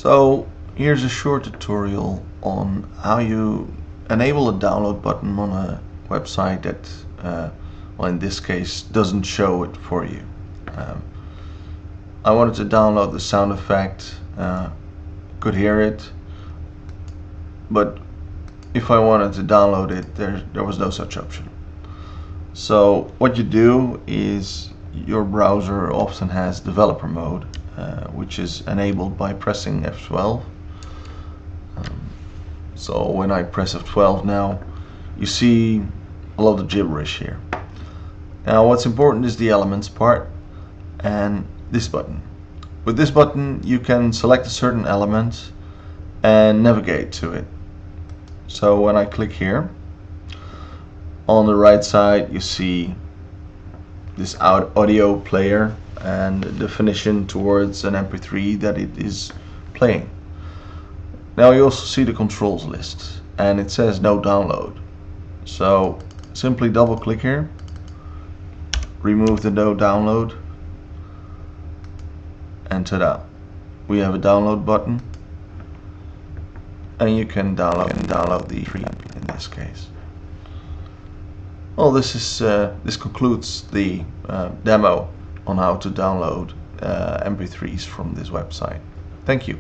So here's a short tutorial on how you enable a download button on a website that, well, in this case, doesn't show it for you. I wanted to download the sound effect, could hear it, but if I wanted to download it, there was no such option. So what you do is your browser often has developer mode, which is enabled by pressing F12. So when I press F12 now, you see a lot of gibberish here. Now what's important is the elements part and this button. With this button you can select a certain element and navigate to it. So when I click here, on the right side you see this audio player and the definition towards an MP3 that it is playing. Now you also see the controls list and it says no download. So simply double click here, remove the no download, and ta-da, we have a download button, and you can download the free in this case. Well, this concludes the demo on how to download MP3s from this website. Thank you.